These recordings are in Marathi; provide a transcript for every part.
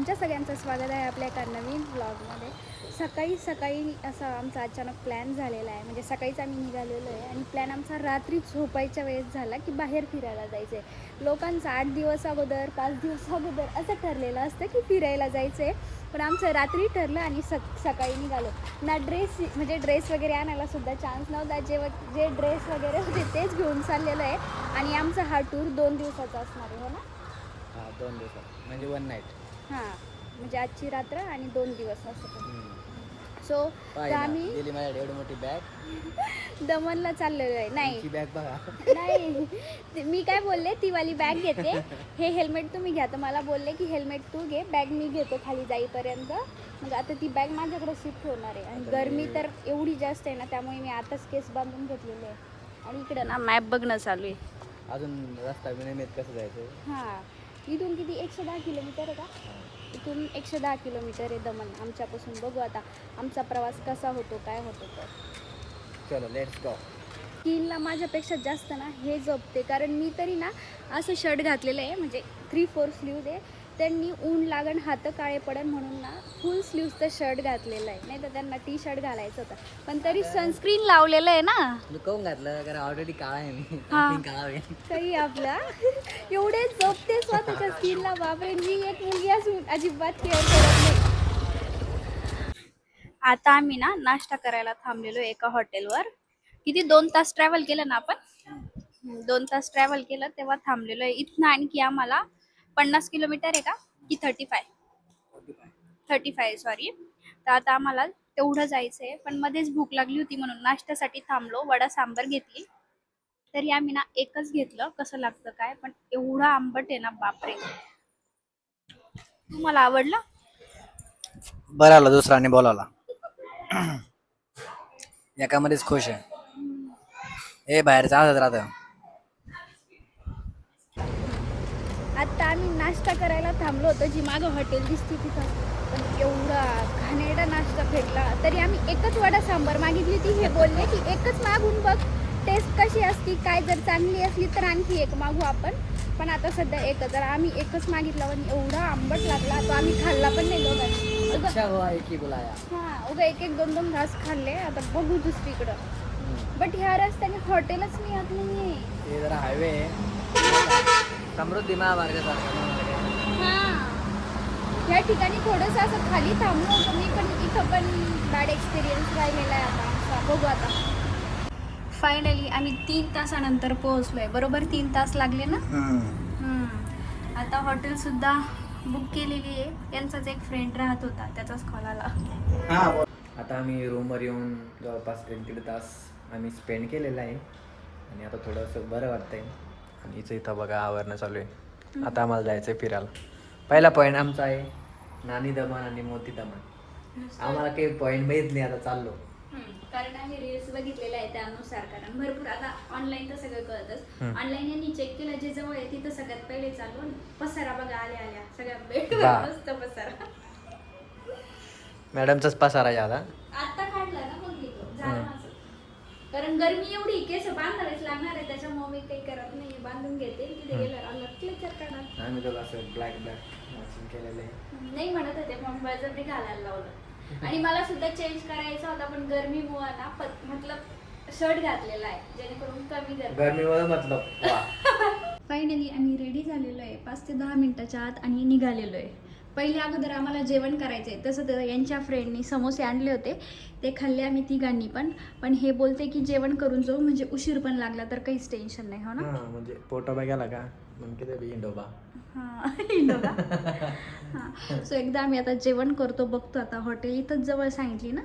तुमच्या सगळ्यांचं स्वागत आहे आपल्या एका नवीन व्लॉगमध्ये। सकाळी असा आमचा अचानक प्लॅन झालेला आहे, म्हणजे सकाळीच आम्ही निघालेलो आहे आणि प्लॅन आमचा रात्री झोपायच्या वेळेस झाला की बाहेर फिरायला जायचं आहे। लोकांचं 8 दिवस अगोदर 5 दिवस अगोदर असं ठरलेलं असतं की फिरायला जायचं आहे, पण आमचं रात्री ठरलं आणि सकाळी निघालो ना। ड्रेस वगैरे आणायला सुद्धा चान्स नव्हता, जे ड्रेस वगैरे होते तेच घेऊन चाललेलो आहे। आणि आमचा हा टूर 2 दिवसाचा असणार आहे, हो ना? हां 2 दिवसात म्हणजे 1 नाईट. हां, म्हणजे आजची रात्र आणि 2 दिवस असं. सो तर पाहिजे ना आम्ही दिली माझ्याकडे एवढी मोठी बॅग. दमनला चाललेलो आहे। नाही तुमची बॅग बघा. नाही, मी काय बोलले, ती वाली बॅग घेते, हे हेल्मेट तुम्ही घ्या। तर मला बोलले की हेल्मेट तू घे, बॅग मी घेतो खाली जाईपर्यंत। मग आता ती बॅग माझ्याकडे शिफ्ट होणार आहे आणि गरमी तर एवढी जास्त आहे ना, त्यामुळे मी आताच केस बांधून घेतलेले आहे आणि इकडं ना मॅप बघणं चालू आहे। अजून रस्ता बी नाही माहीत कसं जायचं. हां, इथून किती 110 किलोमीटर आहे का? इथून 110 किलोमीटर आहे दमन आमच्यापासून। बघू आता आमचा प्रवास कसा होतो, काय होतो तर। चलो लेट्स गो. स्किनला माझ्यापेक्षा जास्त ना हे जपते, कारण मी तरी ना असं शर्ट घातलेलं आहे, म्हणजे 3/4 स्लीव्ज आहे। त्यांनी ऊन लागण, हात काळे पडन म्हणून ना फुल स्लीव्जचं शर्ट घातलेलं आहे, नाही तर त्यांना टी शर्ट घालायचं होतं, पण तरी सनस्क्रीन लावलेलं आहे ना। मी काऊन घातलं कारण ऑलरेडी काळा आहे मी. हां, काळा आहे. काही आपला एवढे जपते स्वतःच्या स्किनला, बापरे! मी एक मुलगी असून अजिबात केअर करत नाही। आता आम्ही ना नाश्ता करायला थांबलेलो एका हॉटेलवर। किती 2 तास ट्रॅव्हल केलं ना आपण? 2 तास ट्रॅव्हल केलं तेव्हा थांबलेलो आहे। इथनं आणखी आम्हाला 50 किलोमीटर आहे का की 35 सॉरी। तर आता आम्हाला तेवढं जायचं आहे, पण मध्येच भूक लागली होती म्हणून नाश्त्यासाठी थांबलो, वडा सांबर घेतली। तरी आम्ही ना एकच घेतलं, कसं लागतं काय, पण एवढा आंबट आहे ना, बापरे! तुम्हाला आवडलं? बरं आला दुसरा आणि बोलावला. एकामध्येच खुश आहे. हे बाहेरचं असंच राहतं. आता आम्ही नाश्ता करायला थांबलो होतो, जी मागं हॉटेल दिसते तिथं, पण एवढा घाणेरडा नाश्ता भेटला। तरी आम्ही एकच वडा सांबार मागितली ती, हे बोलले की एकच मागून बघ, टेस्ट कशी असती, काय जर चांगली असली तर आणखी एक मागू आपण, पण आता सध्या एकच। तर आम्ही एकच मागितला आणि एवढा आंबट लागला, तो आम्ही खाल्ला पण नाही दोघांनी। अच्छा हुआ एक ही बुलाया. हां, उगा एक 2 घास खाल्ले, आता बघू दुसरीकडं। बट ह्या रस्त्याने हॉटेलच मिळत नाही आहे। हे जरा हायवे समृद्धी महामार्गासारखं. हां, ह्या ठिकाणी थोडंसं असं खाली थांबलो होतो मी, पण इथं पण बॅड एक्सपिरियन्स राहिलेला आहे आता आमचा। बघू आता। फायनली आम्ही 3 तासानंतर पोहोचलोय। बरोबर 3 तास लागले ना? आता हॉटेलसुद्धा बुक केलेली आहे। त्यांचाच एक फ्रेंड राहत होता, त्याचाच कॉल आला। आता आम्ही रूमवर येऊन जवळपास 1-1.5 तास आम्ही स्पेंड केलेला आहे आणि आता थोडंसं बरं वाटतंय। आणि इथं बघा आवरणं चालू आहे। आता आम्हाला जायचं आहे फिरायला। पहिला पॉईंट आमचा आहे नानी दमन आणि मोती दमन। आम्हाला काही पॉईंट माहीत नाही, आता चाललो। कारण आम्ही रील्स बघितलेले आहे त्यानुसार, कारण भरपूर आता ऑनलाईन तर सगळं कळतच। ऑनलाईन यांनी चेक केलं, जे जवळ आहे तिथं सगळ्यात पहिले चालू पसारा बघा, आल्या सगळ्या बेडवर मस्त पसारा। मॅडमचाच पसारा आहे आता. आता काढला ना मग घेतो, झालं माझं। कारण गरमी एवढी, केस बांधावेच लागणार आहे, त्याच्यामुळे मी काही करत नाही, बांधून घेते। तिथे गेलं अलग क्लिचर काढणार। आम्ही दोघं असं ब्लॅक वॉचिंग केलेलं आहे. नाही म्हणत होते, मग बळजबरी घालायला लावलं। आणि मला सुद्धा चेंज करायचा होता, पण गरमीमुळे ना मतलब शर्ट घातलेला आहे, जेणेकरून कमी गरमीमुळे मतलब. फायनली आम्ही रेडी झालेलो आहे 5 ते 10 मिनिटाच्या आत आणि निघालेलो आहे। पहिले अगोदर आम्हाला जेवण करायचं आहे, तसं तर यांच्या फ्रेंडनी समोसे आणले होते, ते खाल्ले आम्ही तिघांनी पण हे बोलते की जेवण करून जाऊ, म्हणजे उशीर पण लागला तर काहीच टेन्शन नाही, हो ना? म्हणजे पोटोबा गेला का मग किती इंडोबा. हां, इंडोबा। हां, सो एकदा आम्ही आता जेवण करतो, बघतो आता हॉटेल इथंच जवळ सांगितली ना।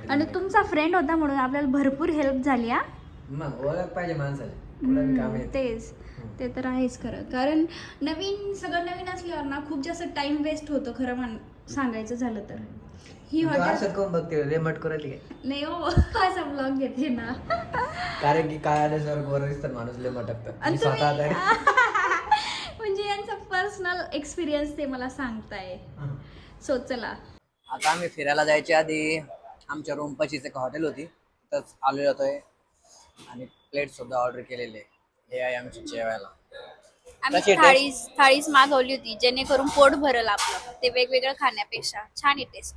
आणि तुमचा फ्रेंड होता म्हणून आपल्याला भरपूर हेल्प झाली। हा, मग ओळख पाहिजे माणसाची. तेच, ते तर आहेच खरं, कारण सगळं नवीन असल्यावर ना खूप जास्त टाइम वेस्ट होतो खरं सांगायचं झालं तर। ही हॉटेल कोण बघते लय मटको राहिली काय? नाही हो, असा ब्लॉग घेते ना, कारण की काय आले सर गोर दिसतात, माणूस लय मटकतं। मी स्वतः म्हणजे यांचा पर्सनल एक्सपिरियन्स ते मला सांगताय। सो चला, आता आम्ही फिरायला जायच्या आधी आमच्या रूम पाशीच एक हॉटेल होती, तिथंच आलेलो होतोय आणि प्लेट सुद्धा ऑर्डर केलेले। हे आहे आमची जेवायला। आम्ही कशी थाळीच मागवली होती जेणेकरून पोट भरल आपलं, ते वेगवेगळं खाण्यापेक्षा छान आहे टेस्ट.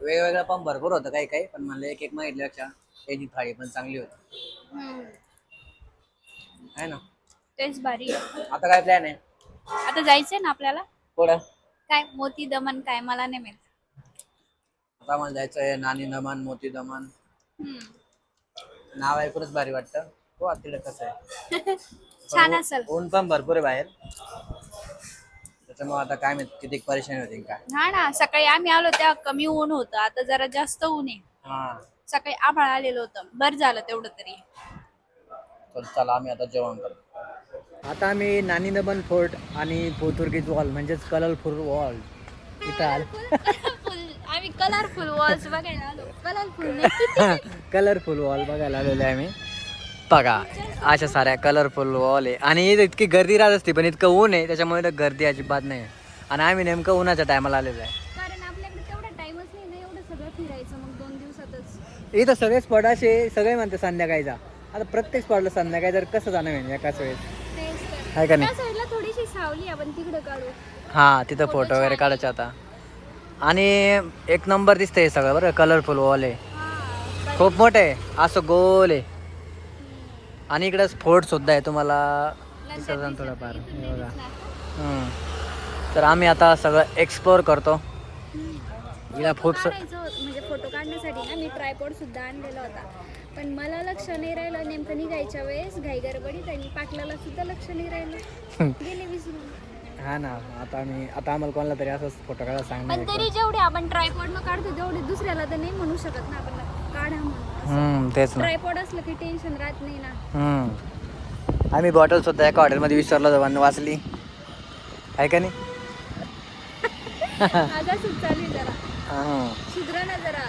वेगवेगळं पण भरपूर होतं काही काही, पण मला एक एक मागितल्यापेक्षा त्याची थाळी पण चांगली होती आहे ना. टेस्ट भारी आहे. आता काय प्लॅन आहे? आता जायचंय ना आपल्याला. पुढं काय मोती दमन काय मला नाही माहित. आता मला जायचंय नानी दमन, मोती दमन. नाव ऐकूनच भारी वाटतं. हो तिकडे कसं आहे छान असेल. ऊन पण भरपूर आहे बाहेर, त्याच्यामुळे आता काय माहित किती परेशानी होती काय. हा ना, सकाळी आम्ही आलो तेव्हा कमी ऊन होतं, आता जरा जास्त ऊन आहे. हा सकाळी आभाळ आलेलं होतं, बरं झालं तेवढं तरी. तर चला आम्ही आता जेवण करतो. आता आम्ही नानी दमन फोर्ट आणि पोर्तुगीज वॉल म्हणजेच कलरफुल वॉल इथं आलो. आम्ही कलरफुल वॉल्स बघायला आलो. कलरफुल कलरफुल वॉल बघायला आलेलो आहे आम्ही. बघा अशा साऱ्या कलरफुल वॉल आहे आणि इथं इतकी गर्दी राहत असते, पण इतकं ऊन आहे त्याच्यामुळे इथं गर्दी अजिबात नाही. आणि आम्ही नेमकं उन्हाच्या टायमाला आलेलो आहे, कारण आपल्याकडे तेवढा टाइमच नाही ना एवढं सगळं फिरायचं. मग 2 दिवसातच इथं सगळे स्पॉट असे सगळे म्हणते संध्याकाळीचा. आता प्रत्येक स्पॉटला संध्याकाळी जर कसं जाणं म्हणजे एकाच वेळेस आहे का नाही. त्या साईडला थोडीशी सावली आपण तिकडे काढू. हा तिथं फोटो वगैरे काढायचे आता. आणि एक नंबर दिसतंय सगळं बरं. कलरफुल वॉल आहे, खूप मोठे आहे, असं गोल आहे. आणि इकडे फोर्ट सुद्धा आहे, तुम्हाला दिसत थोडंफार बघा. तर आम्ही आता सगळं एक्सप्लोअर करतो. हिला खूप म्हणजे फोटो काढण्यासाठी ना मी ट्रायपॉड सुद्धा आणलेला होता, पण मला लक्ष नाही राहिलं नेमकं निघायच्या वेळेस घाई गडबडीत, आणि पाटलाला सुद्धा लक्ष नाही राहिलं, गेले विसरून. हा ना, आता आम्हाला कोणाला तरी असंच फोटो काढायला सांगणार. पण तरी जेवढे आपण ट्रायपॉड न काढतो तेवढे दुसऱ्याला तर नाही म्हणू शकत ना आपण काढा म्हणून. तेच ना, ट्रायपॉड असलं की टेन्शन राहत नाही ना. आम्ही बॉटल सुद्धा एका हॉटेलमध्ये विसरलो होतो, वाचली आहे का नाही. आता सुद्धा चालू आहे जरा, सुधरा ना जरा.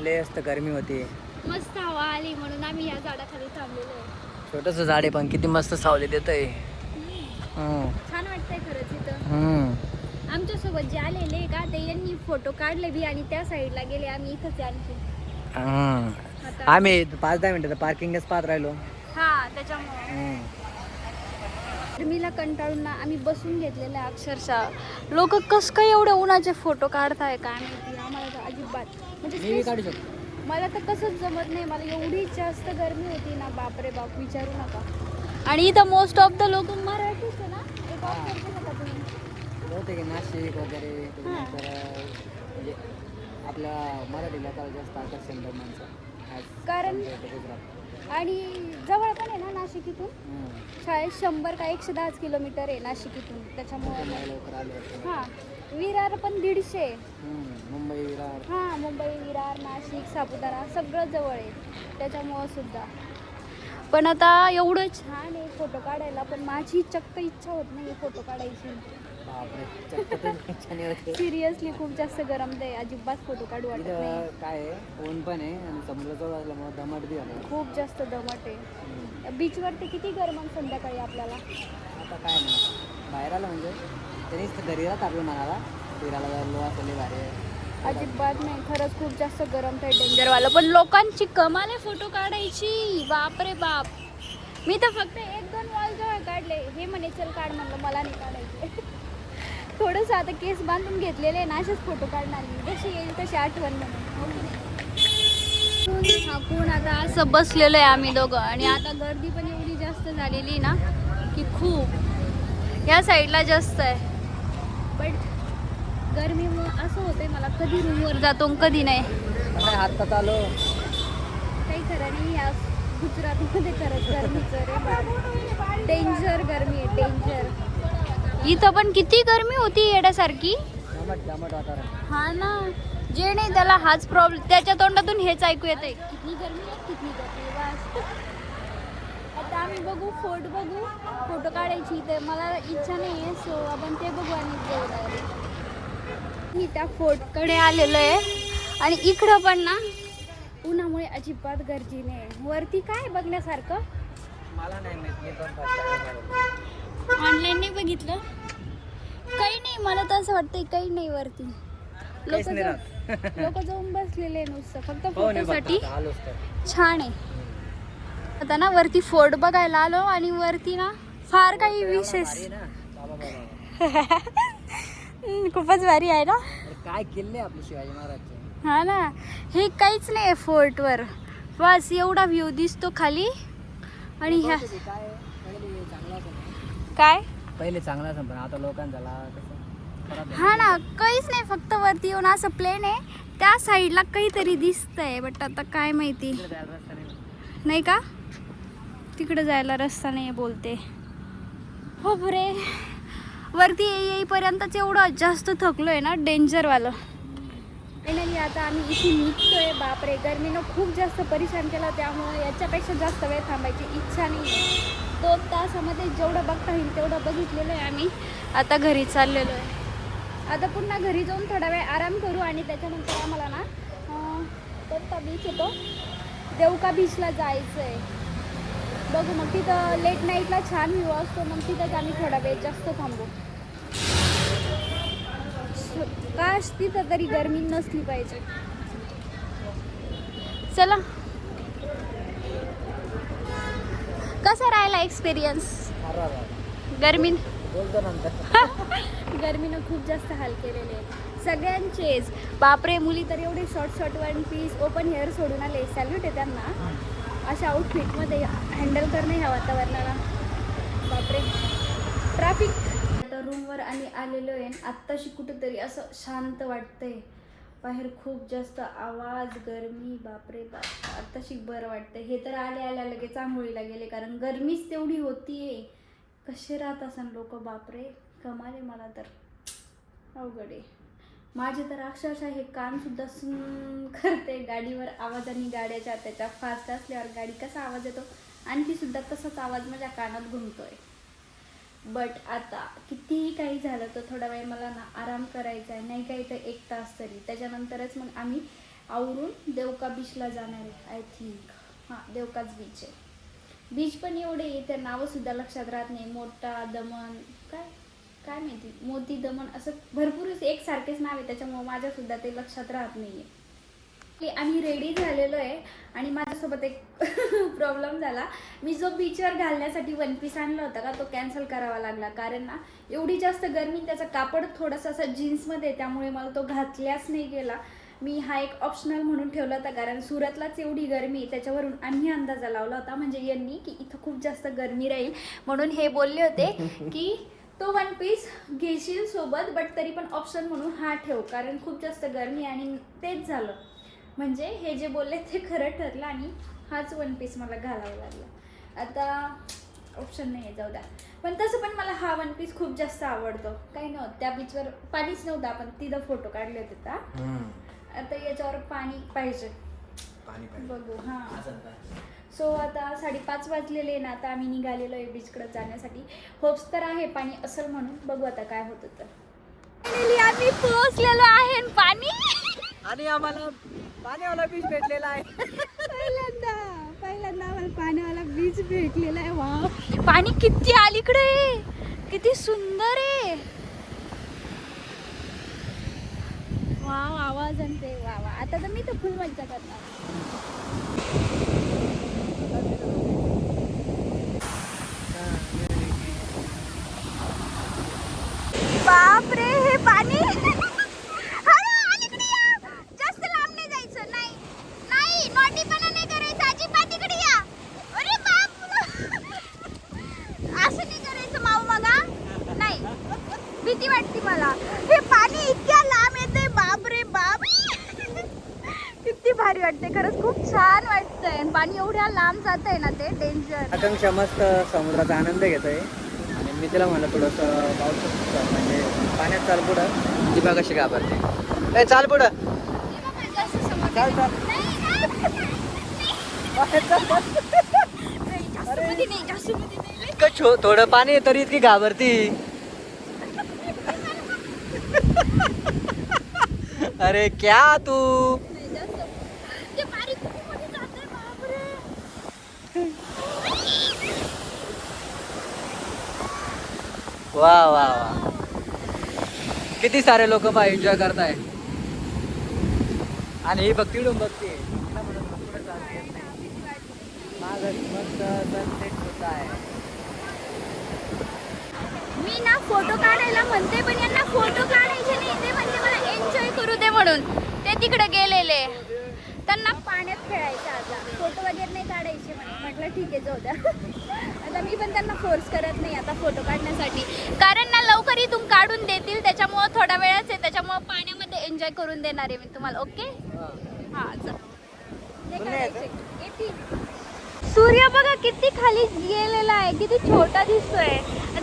लय असतं गरमी होती, मस्त हवा आली म्हणून आम्ही या झाडाखाली थांबलेलो आहे. छोटस झाड आहे पण किती मस्त सावली देत आहे. छान वाटतंय खरंच इथं. आमच्यासोबत जे आलेले का ते यांनी फोटो काढले बी आणि त्या साईडला गेले, आम्ही इथंच आणखी. आम्ही 5-10 मिनिटं पार्किंगच पाहत राहिलो. हा त्याच्यामुळे गरमीला कंटाळून ना आम्ही बसून घेतलेलं आहे अक्षरशः. लोक कस काय एवढे उन्हाचे फोटो काढताय काय माहिती, आम्हाला तर अजिबात म्हणजे काढू शकतो. मला तर कसंच जमत नाही. मला एवढी जास्त गरमी होती ना, बापरे बाप विचारू नका. आणि इथं मोस्ट ऑफ द लोक मराठीच आहे ना, एक ऑप्शन नका तुम्ही होते की नाशिक वगैरे म्हणजे आपल्या मराठी लोकांना जास्त आकर्षण माणसं. कारण आणि जवळ पण आहे ना नाशिक इथून. शाळेत 100 का 110 किलोमीटर आहे नाशिक इथून, त्याच्यामुळे हां विरार पण 150. मुंबई विरार, हां मुंबई विरार नाशिक सापुतारा सगळं जवळ आहे, त्याच्यामुळं सुद्धा. पण आता एवढं छान आहे फोटो काढायला, पण माझी चक्क इच्छा होत नाही फोटो काढायची. सिरियसली खूप जास्त गरम आहे, अजिबात फोटो काढू वाटत नाही. काय ऊन पण आहे आणि समुद्राजवळ असल्यामुळे दमट बी झालं, खूप जास्त दमट आहे. बीचवरती किती गरम संध्याकाळी आपल्याला. आता काय नाही बाहेर आलं म्हणजे तरीच घरी राहत आपलं मनाला फिरायला जायला असले भारी. अजिबात नाही, खरंच खूप जास्त गरम आहे, डेंजरवालं. पण लोकांची कमाल आहे फोटो काढायची, बापरे बाप. मी तर फक्त 1-2 वॉल जवळ काढले, हे म्हणे चल काढ, म्हणलं मला नाही काढायचे. थोडंसं आता केस बांधून घेतलेले ना, असेच फोटो काढणार मी, जशी येईल तशी आठवण म्हणून. थाकून आता असं बसलेलं आहे आम्ही दोघं, आणि आता गर्दी पण एवढी जास्त झालेली ना की खूप या साईडला जास्त आहे. बट गरमीमुळं असं होतंय मला, कधी रूमवर जातो कधी नाही. हातात आलो काही खरं नाही या गुजरातमध्ये, खरंच गरमीचं रे, डेंजर गरमी आहे, डेंजर. इथं पण किती गरमी होती येण्यासारखी. हा ना, जे नाही त्याला हाच प्रॉब्लेम, त्याच्या तोंडातून हेच ऐकू येतंय, किती गरमी आहे किती गरमी. बस आता आम्ही बघू फोर्ट बघू, फोटो काढायची तर मला इच्छा नाही आहे, सो आपण ते बघू आणि जाऊ. मी त्या फोर्टकडे आलेलो आहे, आणि इकडं पण ना उन्हामुळे अजिबात गर्दी नाही. वरती काय बघण्यासारखं मला नाही माहित, ऑनलाईन नाही बघितलं, काही नाही. मला तर असं वाटतंय काही नाही वरती. लोक लोक जाऊन बसलेले नुसतं फक्त हो नाही फोटोसाठी. आलोच तर. छान आहे. आता ना वरती फोर्ट बघायला आलो आणि वरती ना फार काही विशेष भारी ना बाबा बाबा. खूपच भारी आहे ना. अरे काय किल्ले आपले शिवाजी महाराजचे. हा ना, हे काहीच नाही फोर्टवर, बस एवढा व्ह्यू दिसतो खाली. आणि ह्या काय पहिले चांगला असेल, काय पहिले चांगला असेल पण आता लोकांना झाला कसं खराब झालं. हा ना, काहीच नाही, फक्त वरती येऊन असं प्लेन आहे. त्या साईडला काहीतरी दिसतंय बट आता काय माहिती. तिकडे जायला रस्ता नाही. नाही का, तिकडे जायला रस्ता नाही बोलते. हो बरे, वरती येईपर्यंतच एवढं जास्त थकलोय ना, डेंजरवालं. फायनली आता आम्ही इथे निघतोय. बापरे, गरमीनं खूप जास्त परेशान केलं, त्यामुळे याच्यापेक्षा जास्त वेळ थांबायची इच्छा नाही आहे. 2 तासामध्ये जेवढं बघता येईल तेवढं बघितलेलं आहे आम्ही. आता घरी चाललेलो आहे. आता पुन्हा घरी जाऊन थोडा वेळ आराम करू आणि त्याच्यानंतर आम्हाला ना कोणता बीच येतो, देवका बीचला जायचं आहे. बघू मग, तिथं लेट नाईटला छान व्ह्यू असतो, मग तिथंच आम्ही थोडा वेळ जास्त थांबू. काश तिथं तरी गरमी नसली पाहिजे. चला, कसा राहिला एक्सपिरियन्स गरमी? बोलतो नंतर. गरमीनं खूप जास्त हाल केलेले आहेत सगळ्यांचेच. बापरे, मुली तर एवढे short short 1 piece open hair सोडून आले. सॅल्यूट आहे त्यांना, अशा आउटफिटमध्ये हँडल करणं ह्या वातावरणाला. बापरे, ट्रॅफिक. आता रूमवर आणि आलेलो आहे. आत्ताशी कुठेतरी असं शांत वाटतंय. बाहेर खूप जास्त आवाज, गरमी, बापरे बाप. आत्ताशी बरं वाटतंय. हे तर आल्या लगेच आंघोळीला गेले, कारण गरमीच तेवढी होतीये. कसे राहत असन लोक, बापरे, कमाल आहे. मला तर अवघड आहे. माझे तर अक्षरशः हे कानसुद्धा सुन करते गाडीवर आवाजाने. गाड्याच्या त्याच्या फास्ट असल्यावर गाडी कसा आवाज येतो, आणखीसुद्धा तसाच आवाज माझ्या कानात घुमतोय. बट आता कितीही काही झालं तर थोडा वेळ मला ना आराम करायचा आहे, नाही काही तर 1 तास तरी. त्याच्यानंतरच मग आम्ही आवरून देवका बीचला जाणार आहे. आय थिंक हां, देवकाच बीच आहे. बीच पण एवढे ते नावंसुद्धा लक्षात राहत नाही. मोठा दमन, काय माहिती, मोती दमन, असं भरपूर एकसारखेच नाव आहे, त्याच्यामुळे माझ्यासुद्धा ते लक्षात राहत नाही आहे. आम्ही रेडी झालेलो आहे आणि माझ्यासोबत एक प्रॉब्लेम झाला. मी जो बीचवर घालण्यासाठी 1 पीस आणला होता का, तो कॅन्सल करावा लागला. कारण ना एवढी जास्त गरमी, त्याचा कापड थोडासा असं जीन्समध्ये, त्यामुळे मला तो घातल्याच नाही गेला. मी हा एक ऑप्शनल म्हणून ठेवला होता, कारण सुरतलाच एवढी गरमी, त्याच्यावरून आम्ही अंदाजा लावला होता म्हणजे यांनी, की इथं खूप जास्त गरमी राहील. म्हणून हे बोलले होते की तो 1 पीस घेशील सोबत, बट तरी पण ऑप्शन म्हणून हा ठेव, कारण खूप जास्त गरमी. आणि तेच झालं, म्हणजे हे जे बोलले ते खरं ठरलं आणि हाच 1 पीस मला घालावा लागला. आता ऑप्शन नाही आहे, जाऊ द्या. पण तसं पण मला हा 1 पीस खूप जास्त आवडतो. काही नव्हतं, त्या बीचवर पाणीच नव्हतं, आपण तिथं फोटो काढले होते का. आता याच्यावर पाणी पाहिजे, बघू. हां, सो आता 5:30 वाजलेले ना, आता आम्ही निघालेलो आहे बीचकडे जाण्यासाठी. होप्स तर आहे पाणी असेल म्हणून, बघू आता काय होतं तर. फायनली आम्ही पोहोचलेलो आहे. पाणी, आणि आम्हाला पाण्यावाला बीच भेटलेला आहे. पहिल्यांदा आम्हाला पाण्यावाला बीच भेटलेला आहे. वाव, पाणी किती अलीकडे, किती सुंदर आहे. वाव, आवाज आणते. वा. आता तर मी तर फुल मज्जा करणार. बाप रे, हे पाणी. जास्त लांब नाही जायचं, नाही नॉटीपणा नाही करायचं, अजिबात इकडे या. अरे बाप, असं नाही करायचं माऊ. मगा नाही, भीती वाटते मला. हे पाणी इतक्या लांब येते, बाप रे बाप. किती भारी वाटते, खरंच खूप छान वाटतंय. पाणी एवढ्या लांब जात आहे ना, ते डेंजर. आकांक्षा मस्त समुद्राचा आनंद घेतोय आणि मी तिला म्हणलं थोडंसं पाऊस म्हणजे पाण्यात चाल पुढं. ती बघ कशी घाबरते. चाल पुढं, चाल चाल. इतकं थोडं पाणी आहे तरी इतकी घाबरती. अरे क्या तू. वा वा वा, किती सारे लोक एन्जॉय करताय. आणि ही बघ तिडून बघते तिला म्हणून पुढे चालते येत नाही. मागं मस्त सनसेट सुद्धा आहे. मी ना फोटो काढायला म्हणते पण यांना फोटो काढायचे नाही, ते म्हणते मला एन्जॉय करू दे म्हणून ते तिकडे गेलेले. त्यांना पाण्यात खेळायचं, आता फोटो वगैरे नाही काढायचे म्हटलं ठीक आहे जाऊ द्या. आता मी पण त्यांना फोर्स करत नाही आता फोटो काढण्यासाठी, कारण ना लवकर इथून काढून देतील, त्याच्यामुळं थोडा वेळच आहे, त्याच्यामुळं पाण्यामध्ये एन्जॉय करून देणार आहे मी तुम्हाला. ओके हां चल ते काढायचे येतील. सूर्य बघा किती खाली गेलेला आहे, किती छोटा दिसतोय.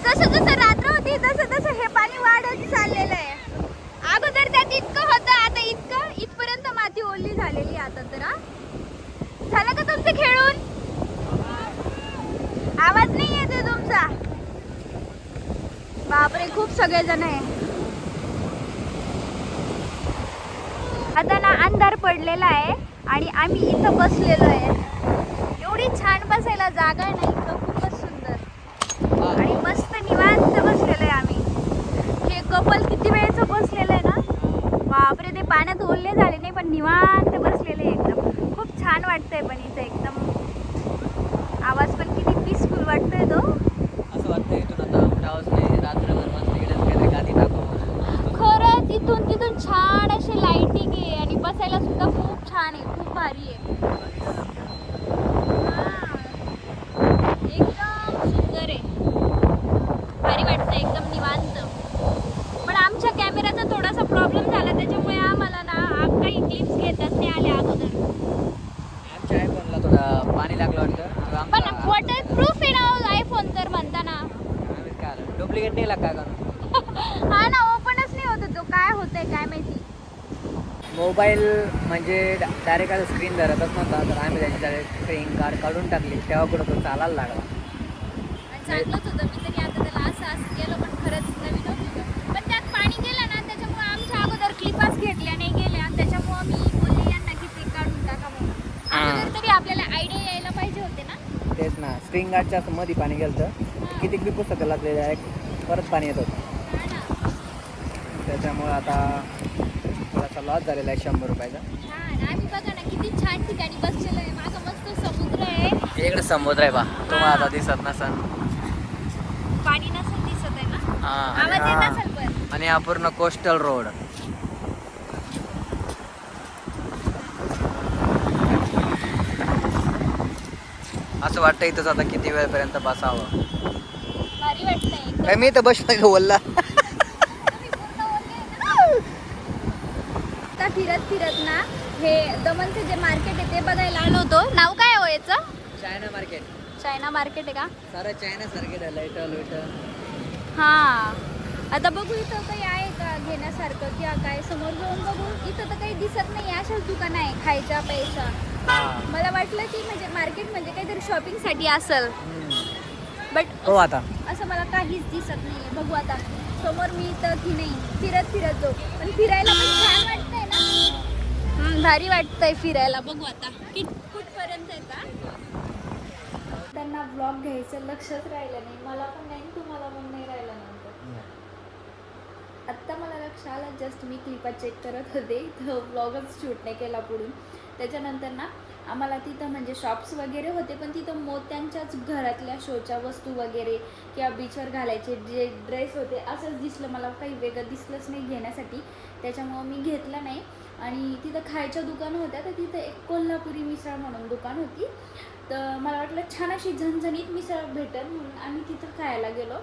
जसं जसं रात्र होती तसं तसं हे पाणी वाढत चाललेलं आहे. अगोदर त्यात इतकं होतं, आता इथपर्यंत माती ओली झालेली आता तर. झालं का तुमचं खेळून? आवाज नाही येते तुमचा. बापरे खूप सगळेजण आहे. आता ना अंधार पडलेला आहे आणि आम्ही इथं बसलेलो आहे. एवढी छान बसायला जागा आहे ना इथं, खूपच सुंदर आणि मस्त निवांत बसलेलो आहे आम्ही. हे कपल किती वेळचं बसलेलं आहे ना, बापरे ते पाण्यात ओले झाले नाही पण निवांत बसलेले एकदम. खूप छान वाटतंय पण इथं एकदम. आवाज पण किती पीसफुल वाटतोय तो. असं वाटतं इथून आता उठावंच नाही, रात्रभर मस्त इकडेच काहीतरी गादी टाकावं. खरंच इथून तिथून छान अशी लाइटिंग आहे आणि बसायला सुद्धा खूप छान आहे, खूप भारी आहे. एकदम सुंदर आहे, भारी वाटतं एकदम निवांत. पण आमच्या कॅमेराचा थोडासा प्रॉब्लेम झाला, त्याच्यामुळे आम्हाला ना काही क्लिप्स घेताच नाही आले अगोदर. आमच्या आयफोनला थोडं पाणी लागलं वाटतं. पण वॉटरप्रूफ आहे ना आयफोन तर म्हणताना. काय डुप्लिकेट नाही लागला का? हा ना ओपनच नाही होत तो, काय होतंय काय माहिती. मोबाईल म्हणजे डायरेक्ट आता स्क्रीन धरतच नव्हता, तर आम्ही त्याची स्क्रीन गार्ड काढून टाकली, तेव्हा कुठं तो चालायला लागला. चांगलंच होतं, मी तरी आता त्याला असं गेलो पण खरंच नवीन होतं. पण त्यात पाणी गेलं ना त्याच्यामुळे आमच्या अगोदर क्लिपाच घेतल्या नाही गेल्या, त्याच्यामुळे मी बोलले यांना की ते काढून टाका म्हणून. अगोदर तरी आपल्याला आयडिया यायला पाहिजे होते ना. तेच ना, स्क्रीन गार्डच्या असं मध्ये पाणी गेलं तर किती बी पुस्तकं लागले डायरेक्ट परत पाणी येत होतं. हा ना. त्याच्यामुळे आता थोडासा लॉस झालेला आहे 100 रुपयाचा. छान, आम्ही बघा ना किती छान ठिकाणी बसलेलो आहे. मागं मस्त समुद्र आहे. इकडे समुद्र आहे बा, तुम्हाला आता दिसत नसन. पाणी नसेल दिसत आहे ना, आवाज येत हा, असेल पण. आणि हा पूर्ण कोस्टल रोड. असं वाटतं इथंच आता किती वेळपर्यंत बसावं. भारी वाटतंय. काय मी तर बसलो बोलला. आता फिरत फिरत ना हे दमनचं जे मार्केट आहे ते बघायला आलो होतो. नाव काय हो याचं? China market. चायना मार्केट आहे का? सारं चायना सारखेट आहे, लाईटर लुईटर. हां, आता बघू इथं काही आहे का घेण्यासारखं किंवा काय. समोर जाऊन बघू, इथं तर काही दिसत नाही. अशाच दुकानं आहे खायच्या प्यायच्या. मला वाटलं की म्हणजे मार्केट म्हणजे काहीतरी शॉपिंगसाठी असेल, बट हो आता असं मला काहीच दिसत नाही. बघू आता समोर मी इथं की नाही फिरत फिरत जाऊ. पण फिरायला पण छान वाटतंय ना, भारी वाटतंय फिरायला. बघू आता कुठपर्यंत आहे का. त्यांना ब्लॉग घ्यायचं लक्षच राहिलं नाही, मला पण नाही तुम्हाला पण नाही राहिलं नंतर. आत्ता मला लक्ष आलं, जस्ट मी क्लिपा चेक करत होते, तर ब्लॉगच शूट नाही केला पुढून. त्याच्यानंतर ना आम्हाला तिथं म्हणजे शॉप्स वगैरे होते, पण तिथं मोत्यांच्याच घरातल्या शोच्या वस्तू वगैरे किंवा बीचवर घालायचे जे ड्रेस होते असंच दिसलं. मला काही वेगळं दिसलंच नाही घेण्यासाठी, त्याच्यामुळं मी घेतलं नाही. आणि तिथं खायच्या दुकानं होत्या, तर तिथं एक कोल्हापुरी मिसळ म्हणून दुकान होती. तर मला वाटलं छान अशी झणझणीत मिसळ भेटेल म्हणून आम्ही तिथं खायला गेलो.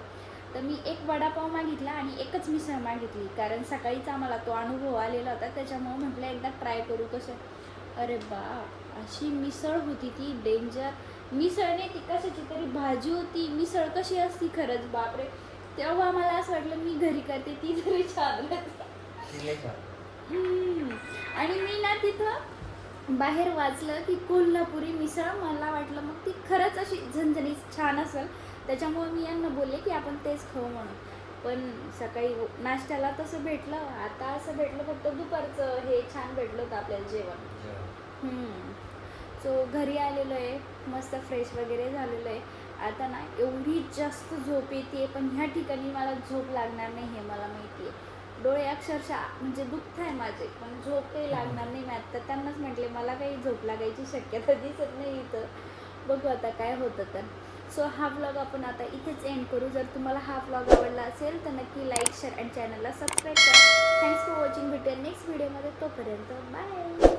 तर मी एक वडापाव मागितला आणि एकच मिसळ मागितली, कारण सकाळीच आम्हाला तो अनुभव आलेला होता. त्याच्यामुळं म्हटलं एकदा ट्राय करू कसं. अरे बाप, अशी मिसळ होती ती डेंजर. मिसळ नाही ती, कशाची तरी भाजी होती. मिसळ कशी असती खरंच बापरे. तेव्हा मला असं वाटलं मी घरी करते ती तरी छान राहते. आणि मी ना तिथं बाहेर वाचलं की कोल्हापुरी मिसळ. मला वाटलं मग ती खरंच अशी झणझणीत छान असेल, त्याच्यामुळे मी यांना बोलले की आपण तेच खाऊ म्हणून. पण सकाळी नाश्त्याला तसं भेटलं, आता असं भेटलं फक्त दुपारचं हे छान भेटलं होतं आपल्याला जेवण. सो घरी आलेलो आहे, मस्त फ्रेश वगैरे झालेलो आहे. आता ना एवढी जास्त झोप येते, पण ह्या ठिकाणी मला झोप लागणार नाही हे मला माहिती आहे. डोळे अक्षरशः म्हणजे दुखत आहे माझे, पण झोप काही लागणार नाही. मी आत्ता त्यांनाच म्हटले मला काही झोप लागायची शक्यता दिसत नाही इथं, बघू आता काय होतं तर. सो हा व्लॉग आपण आता इथेच एंड करू. जर तुम्हाला हा व्लॉग आवडला असेल तर नक्की लाईक, शेअर आणि चॅनलला सबस्क्राईब करा. Thanks for watching. भेटूया नेक्स्ट व्हिडिओमध्ये. तोपर्यंत बाय.